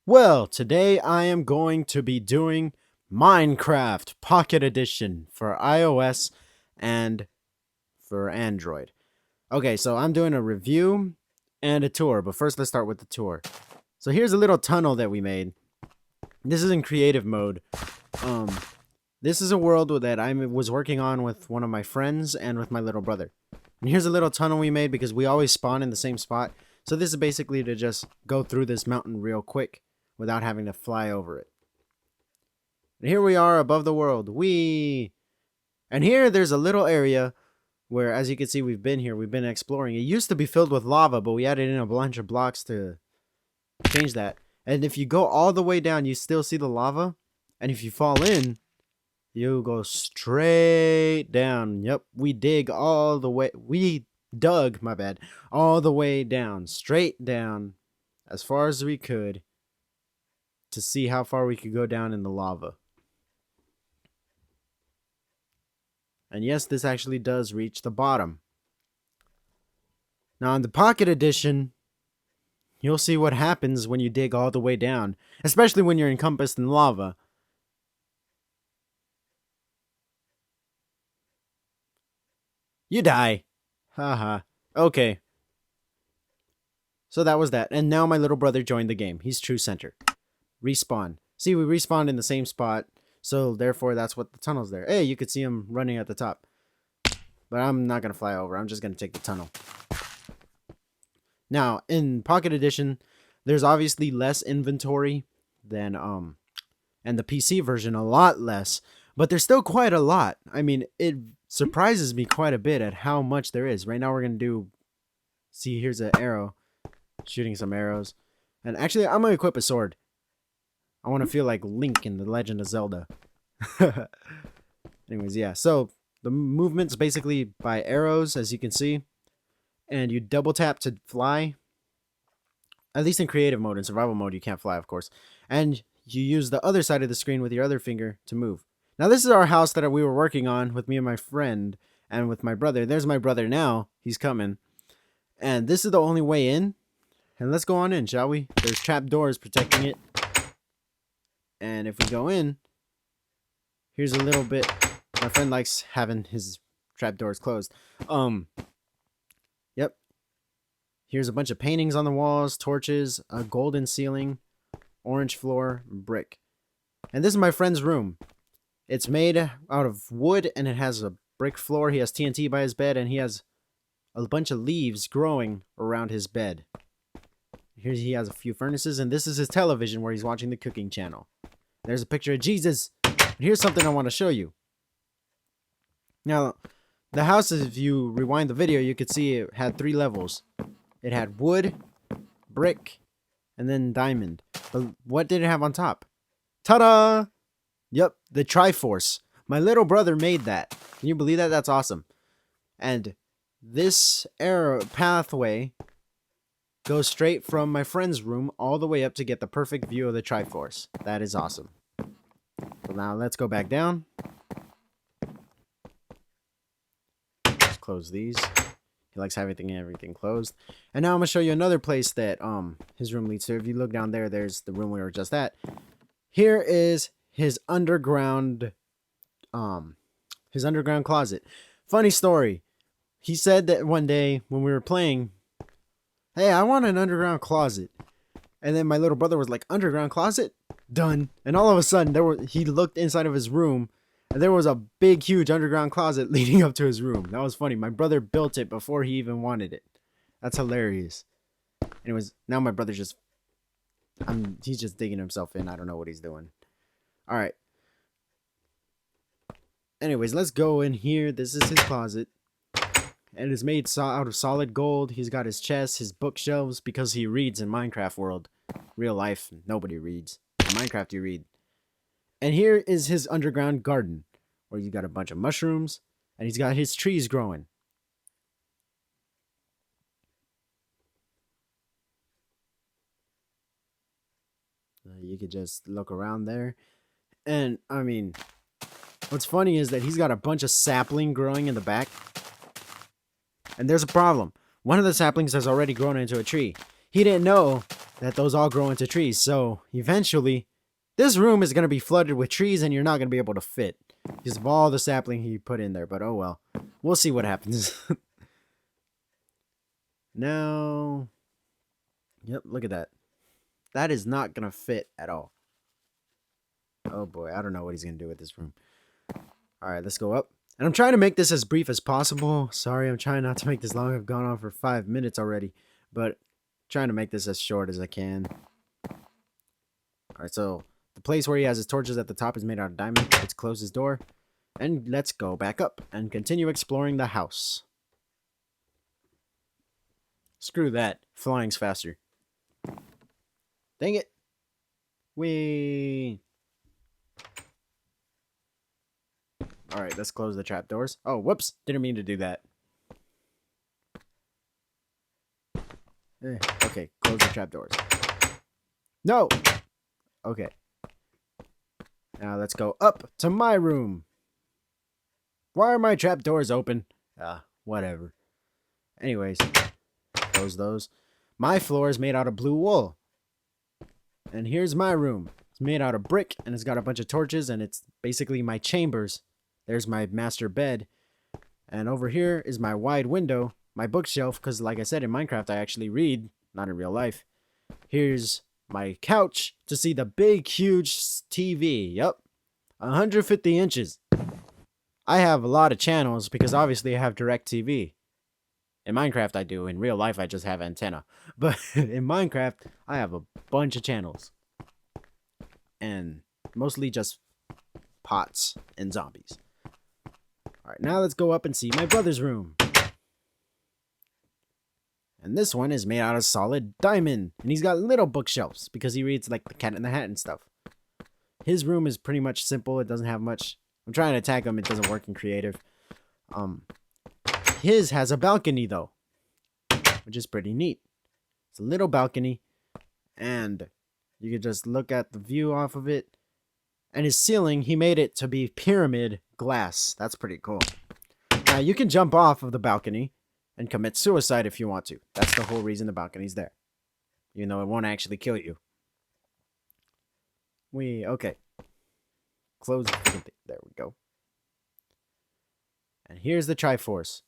Well, today I am going to be doing Minecraft Pocket Edition for iOS and for Android. Okay, so I'm doing a review and a tour, but first let's start with the tour. So here's a little tunnel that we made. This is in creative mode. Um, this is a world that I was working on with one of my friends and with my little brother. And here's a little tunnel we made because we always spawn in the same spot. So this is basically to just go through this mountain real quick without having to fly over it. And here we are above the world. Whee! And here there's a little area where, as you can see, we've been exploring. It used to be filled with lava, but we added in a bunch of blocks to change that. And if you go all the way down, you still see the lava. And if you fall in, you go straight down. Yep, we dig all the way. We dug, my bad, all the way down, straight down, as far as we could, to see how far we could go down in the lava. And yes, this actually does reach the bottom. Now in the Pocket Edition, you'll see what happens when you dig all the way down, especially when you're encompassed in lava. You die. Haha. Okay. So that was that. And now my little brother joined the game. He's true center. Respawn. See, we respawned in the same spot. So therefore, that's what the tunnel's there. Hey, you could see him running at the top. But I'm not going to fly over. I'm just going to take the tunnel. Now, in Pocket Edition, there's obviously less inventory than, and the PC version a lot less. But there's still quite a lot. I mean, it surprises me quite a bit at how much there is. Right now we're going to do, see, here's an arrow. Shooting some arrows. And actually, I'm going to equip a sword. I want to feel like Link in The Legend of Zelda. Anyways, yeah. So, the movement's basically by arrows, as you can see. And you double tap to fly. At least in creative mode. In survival mode, you can't fly, of course. And you use the other side of the screen with your other finger to move. Now, this is our house that we were working on with me and my friend. And with my brother. There's my brother now. He's coming. And this is the only way in. And let's go on in, shall we? There's trap doors protecting it. And if we go in, here's a little bit. My friend likes having his trapdoors closed. Yep. Here's a bunch of paintings on the walls, torches, a golden ceiling, orange floor, brick. And this is my friend's room. It's made out of wood and it has a brick floor. He has TNT by his bed and he has a bunch of leaves growing around his bed. Here he has a few furnaces, and this is his television where he's watching the cooking channel. There's a picture of Jesus. Here's something I want to show you. Now, the house, if you rewind the video, you could see it had 3 levels. It had wood, brick, and then diamond. But what did it have on top? Ta-da! Yep, the Triforce. My little brother made that. Can you believe that? That's awesome. And this arrow pathway goes straight from my friend's room all the way up to get the perfect view of the Triforce. That is awesome. So now let's go back down. Just close these. He likes having everything closed. And now I'm going to show you another place that his room leads to. If you look down there, there's the room we were just at. Here is his underground closet. Funny story. He said that one day when we were playing, hey, I want an underground closet. And then my little brother was like, underground closet? Done. And all of a sudden, he looked inside of his room, and there was a big, huge underground closet leading up to his room. That was funny. My brother built it before he even wanted it. That's hilarious. Anyways, now my brother's just, he's just digging himself in. I don't know what he's doing. All right. Anyways, let's go in here. This is his closet. And it's made out of solid gold. He's got his chest, his bookshelves, because he reads in Minecraft world. Real life, nobody reads. In Minecraft, you read. And here is his underground garden, where you got a bunch of mushrooms, and he's got his trees growing. You could just look around there. And, I mean, what's funny is that he's got a bunch of sapling growing in the back. And there's a problem. One of the saplings has already grown into a tree. He didn't know that those all grow into trees. So eventually, this room is going to be flooded with trees and you're not going to be able to fit because of all the sapling he put in there. But oh well. We'll see what happens. Now, yep, look at that. That is not going to fit at all. Oh boy, I don't know what he's going to do with this room. All right, let's go up. And I'm trying to make this as brief as possible. Sorry, I'm trying not to make this long. I've gone on for 5 minutes already. But trying to make this as short as I can. All right, so the place where he has his torches at the top is made out of diamond. Let's close his door. And let's go back up and continue exploring the house. Screw that. Flying's faster. Dang it. Whee. Alright, let's close the trapdoors. Oh, whoops. Didn't mean to do that. Okay, close the trapdoors. No! Okay. Now let's go up to my room. Why are my trapdoors open? Whatever. Anyways, close those. My floor is made out of blue wool. And here's my room. It's made out of brick, and it's got a bunch of torches, and it's basically my chambers. There's my master bed. And over here is my wide window, my bookshelf, because like I said, in Minecraft, I actually read, not in real life. Here's my couch to see the big, huge TV. Yep, 150 inches. I have a lot of channels because obviously I have DirecTV. In Minecraft I do. In real life I just have antenna. But in Minecraft I have a bunch of channels. And mostly just pots and zombies. Alright, now let's go up and see my brother's room. And this one is made out of solid diamond. And he's got little bookshelves because he reads like the Cat in the Hat and stuff. His room is pretty much simple. It doesn't have much. I'm trying to attack him. It doesn't work in creative. His has a balcony though, which is pretty neat. It's a little balcony, and you can just look at the view off of it. And his ceiling, he made it to be pyramid glass. That's pretty cool. Now you can jump off of the balcony and commit suicide if you want to. That's the whole reason the balcony's there, even though it won't actually kill you. Okay. Close the thing. There we go. And here's the Triforce.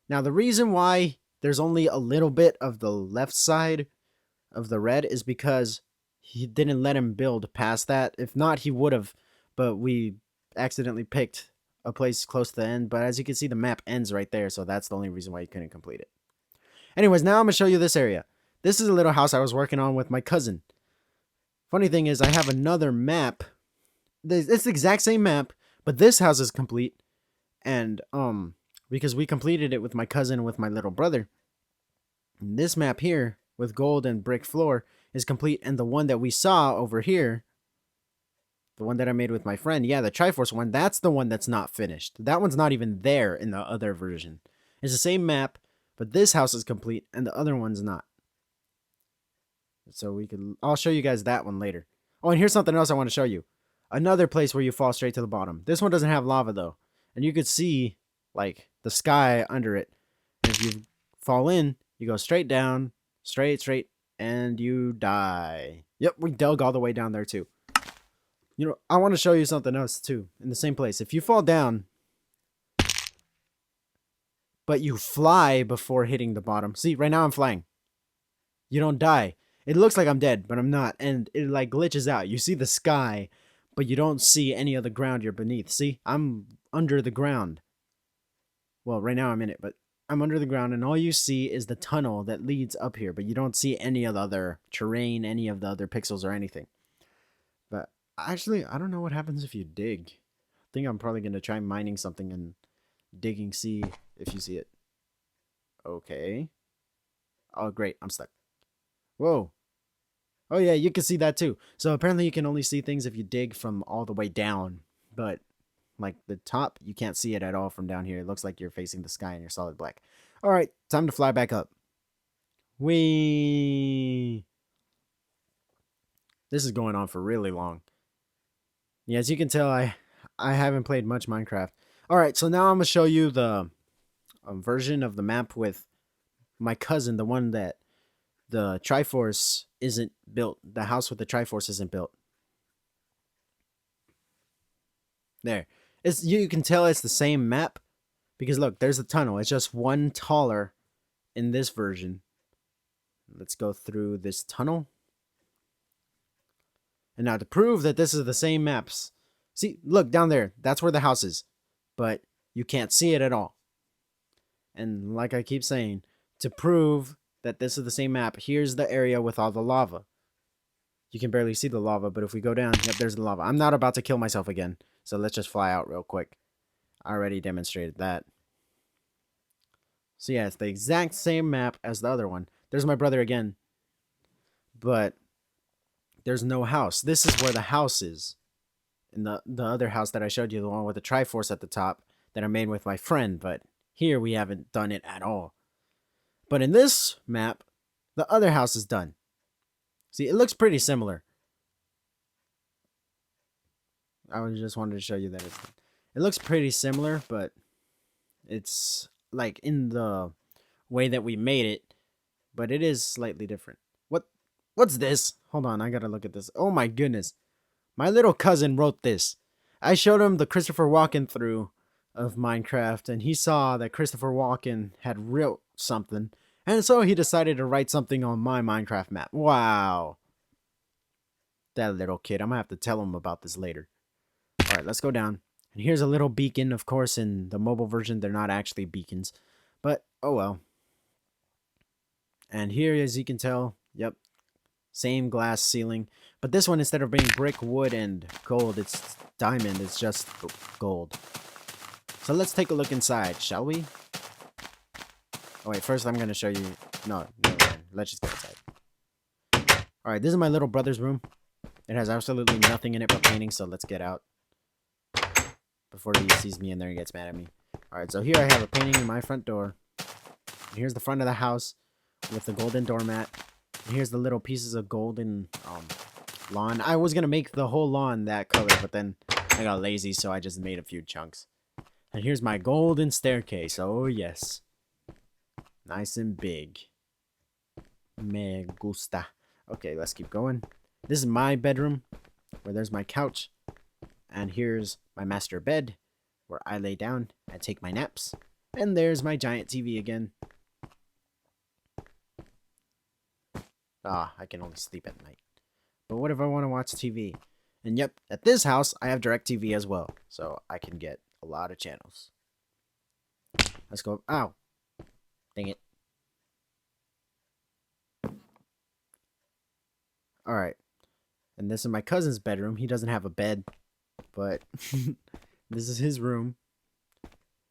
Now the reason why there's only a little bit of the left side of the red is because he didn't let him build past that. If not, he would have, but we accidentally picked a place close to the end. But as you can see, the map ends right there, so that's the only reason why you couldn't complete it. Anyways, now I'm going to show you this area. This is a little house I was working on with my cousin. Funny thing is, I have another map. It's the exact same map, but this house is complete. And, because we completed it with my cousin and with my little brother. And this map here, with gold and brick floor, is complete. And the one that we saw over here, the one that I made with my friend, yeah, the Triforce one, that's the one that's not finished. That one's not even there in the other version. It's the same map, but this house is complete, and the other one's not. So I'll show you guys that one later. Oh, and here's something else I want to show you. Another place where you fall straight to the bottom. This one doesn't have lava though. And you could see like the sky under it. And if you fall in, you go straight down, straight, and you die. Yep, we dug all the way down there too. You know, I want to show you something else too. In the same place. If you fall down, but you fly before hitting the bottom. See, right now I'm flying. You don't die. It looks like I'm dead, but I'm not. And it like glitches out. You see the sky, but you don't see any of the ground you're beneath. See, I'm under the ground. Well, right now I'm in it, but I'm under the ground, and all you see is the tunnel that leads up here, but you don't see any of the other terrain, any of the other pixels or anything. But actually, I don't know what happens if you dig. I think I'm probably going to try mining something and digging, see if you see it. Okay. Oh, great. I'm stuck. Whoa. Oh, yeah, you can see that too. So apparently you can only see things if you dig from all the way down. But like the top, you can't see it at all from down here. It looks like you're facing the sky and you're solid black. All right, time to fly back up. Whee! This is going on for really long. Yeah, as you can tell, I haven't played much Minecraft. All right, so now I'm going to show you the version of the map with my cousin, the one that the Triforce isn't built. The house with the Triforce isn't built. There. You can tell it's the same map because look, there's a tunnel. It's just one taller in this version. Let's go through this tunnel. And now to prove that this is the same maps. See, look down there. That's where the house is. But you can't see it at all. And like I keep saying, to prove that this is the same map, here's the area with all the lava. You can barely see the lava, but if we go down, yep, there's the lava. I'm not about to kill myself again. So let's just fly out real quick. I already demonstrated that. So yeah, it's the exact same map as the other one. There's my brother again. But there's no house. This is where the house is. In the other house that I showed you, the one with the Triforce at the top that I made with my friend. But here we haven't done it at all. But in this map, the other house is done. See, it looks pretty similar. I just wanted to show you that it looks pretty similar, but it's like in the way that we made it, but it is slightly different. What's this? Hold on, I gotta look at this. Oh my goodness. My little cousin wrote this. I showed him the Christopher Walken through of Minecraft, and he saw that Christopher Walken had wrote something, and so he decided to write something on my Minecraft map. Wow. That little kid. I'm gonna have to tell him about this later. Alright, let's go down. And here's a little beacon. Of course, in the mobile version, they're not actually beacons. But, oh well. And here, as you can tell, yep, same glass ceiling. But this one, instead of being brick, wood, and gold, it's diamond. It's just gold. So let's take a look inside, shall we? Oh wait, first I'm going to show you... No, let's just go inside. Alright, this is my little brother's room. It has absolutely nothing in it but painting, so let's get out. Before he sees me in there and gets mad at me. Alright, so here I have a painting in my front door. And here's the front of the house with the golden doormat. And here's the little pieces of golden lawn. I was going to make the whole lawn that color, but then I got lazy, so I just made a few chunks. And here's my golden staircase. Oh, yes. Nice and big. Me gusta. Okay, let's keep going. This is my bedroom, where there's my couch. And here's my master bed, where I lay down and take my naps. And there's my giant TV again. I can only sleep at night. But what if I want to watch TV? And yep, at this house, I have DirecTV as well. So I can get a lot of channels. Let's go. Ow. Dang it. Alright. And this is my cousin's bedroom. He doesn't have a bed. But this is his room.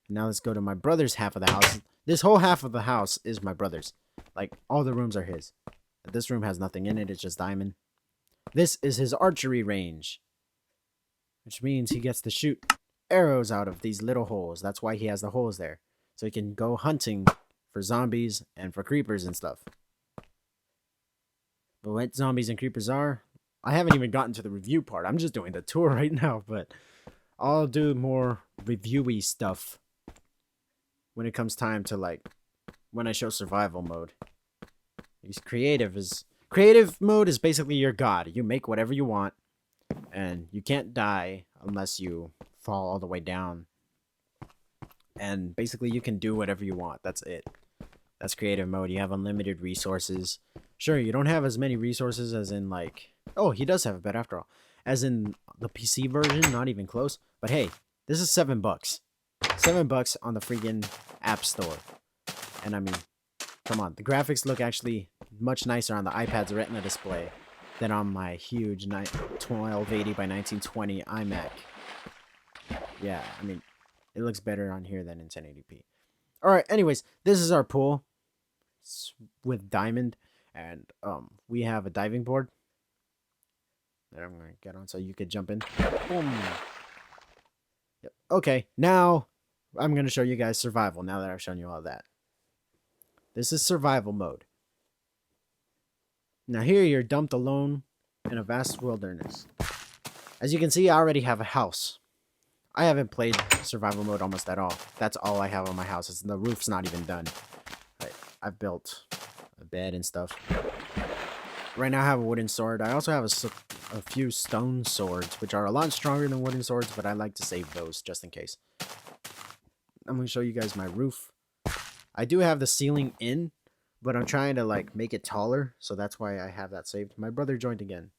Now let's go to my brother's half of the house. This whole half of the house is my brother's. Like, all the rooms are his. This room has nothing in it. It's just diamond. This is his archery range. Which means he gets to shoot arrows out of these little holes. That's why he has the holes there. So he can go hunting for zombies and for creepers and stuff. But what zombies and creepers are, I haven't even gotten to the review part. I'm just doing the tour right now, but I'll do more reviewy stuff when it comes time to, like, when I show survival mode. Because creative mode is basically your god. You make whatever you want, and you can't die unless you fall all the way down. And basically you can do whatever you want. That's it. That's creative mode. You have unlimited resources. Sure, you don't have as many resources as in, like... Oh, he does have a bed after all. As in the PC version, not even close. But hey, this is $7. $7 on the freaking App Store. And I mean, come on. The graphics look actually much nicer on the iPad's Retina display than on my huge 1280 by 1920 iMac. Yeah, I mean, it looks better on here than in 1080p. Alright, anyways, this is our pool. It's with diamond. And we have a diving board that I'm going to get on so you could jump in. Boom. Yep. Okay, now I'm going to show you guys survival now that I've shown you all that. This is survival mode. Now here you're dumped alone in a vast wilderness. As you can see, I already have a house. I haven't played survival mode almost at all. That's all I have on my house. The roof's not even done. I've built a bed and stuff. Right now I have a wooden sword. I also have a few stone swords, which are a lot stronger than wooden swords, but I like to save those just in case. I'm going to show you guys my roof. I do have the ceiling in, but I'm trying to like make it taller, so that's why I have that saved. My brother joined again.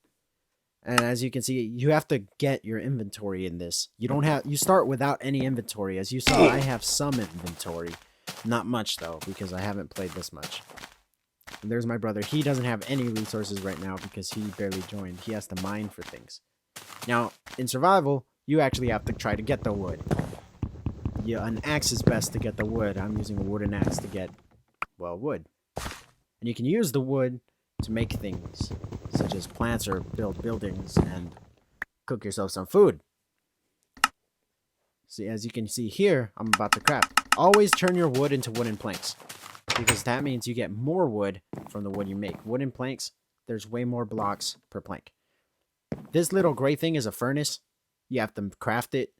And as you can see, you have to get your inventory in this. You start without any inventory. As you saw, I have some inventory. Not much though, because I haven't played this much. And there's my brother. He doesn't have any resources right now because he barely joined. He has to mine for things. Now, in survival, you actually have to try to get the wood. Yeah, an axe is best to get the wood. I'm using a wooden axe to get, well, wood. And you can use the wood to make things, such as plants or build buildings and cook yourself some food. See, as you can see here, I'm about to craft. Always turn your wood into wooden planks, because that means you get more wood from the wood you make. Wooden planks, there's way more blocks per plank. This little gray thing is a furnace. You have to craft it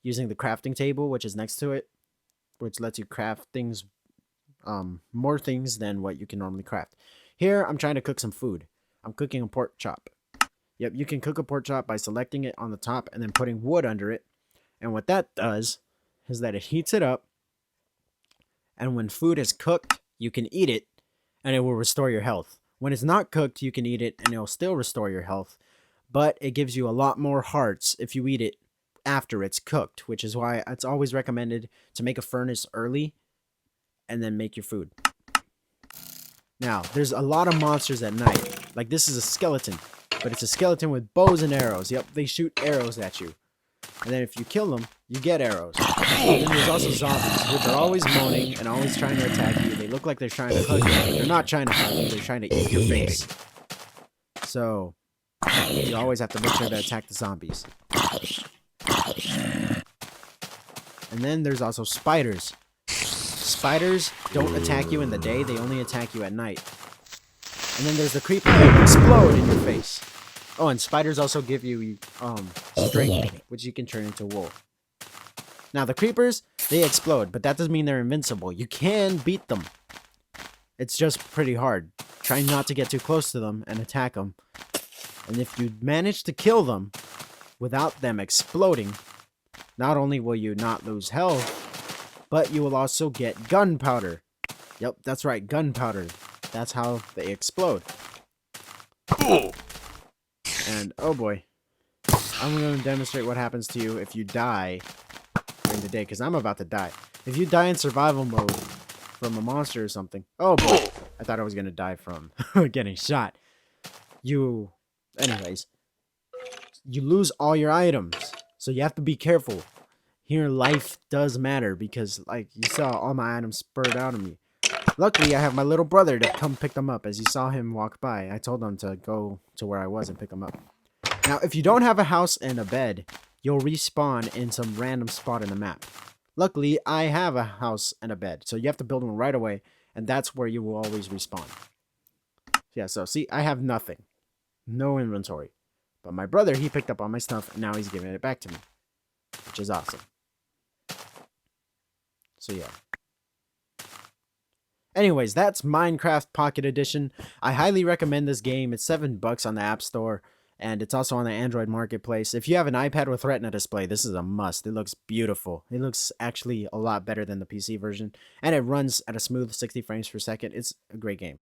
using the crafting table, which is next to it, which lets you craft things, more things than what you can normally craft. Here, I'm trying to cook some food. I'm cooking a pork chop. Yep, you can cook a pork chop by selecting it on the top and then putting wood under it. And what that does is that it heats it up. And when food is cooked, you can eat it and it will restore your health. When it's not cooked, you can eat it and it will still restore your health. But it gives you a lot more hearts if you eat it after it's cooked, which is why it's always recommended to make a furnace early and then make your food. Now, there's a lot of monsters at night. Like this is a skeleton, but it's a skeleton with bows and arrows. Yep, they shoot arrows at you. And then if you kill them, you get arrows. And then there's also zombies, which are always moaning and always trying to attack you. They look like they're trying to hug you, but they're not trying to hug you. They're trying to eat your face. So, you always have to make sure to attack the zombies. And then there's also spiders. Spiders don't attack you in the day, they only attack you at night. And then there's the creeper that explode in your face. Oh, and spiders also give you strength, which you can turn into wool. Now the creepers, they explode, but that doesn't mean they're invincible. You can beat them. It's just pretty hard. Try not to get too close to them and attack them. And if you manage to kill them without them exploding, not only will you not lose health, but you will also get gunpowder. Yep, that's right, gunpowder. That's how they explode. And oh boy, I'm going to demonstrate what happens to you if you die during the day, because I'm about to die. If you die in survival mode from a monster or something, oh boy, I thought I was going to die from getting shot. Anyways, you lose all your items, so you have to be careful. Here, life does matter, because like you saw, all my items spurred out of me. Luckily, I have my little brother to come pick them up. As you saw him walk by, I told him to go to where I was and pick them up. Now, if you don't have a house and a bed, you'll respawn in some random spot in the map. Luckily, I have a house and a bed, so you have to build one right away, and that's where you will always respawn. Yeah, so see, I have nothing. No inventory. But my brother, he picked up all my stuff, and now he's giving it back to me, which is awesome. So yeah. Anyways, that's Minecraft Pocket Edition. I highly recommend this game. It's $7 on the App Store, and it's also on the Android Marketplace. If you have an iPad with Retina display, this is a must. It looks beautiful. It looks actually a lot better than the PC version, and it runs at a smooth 60 frames per second. It's a great game.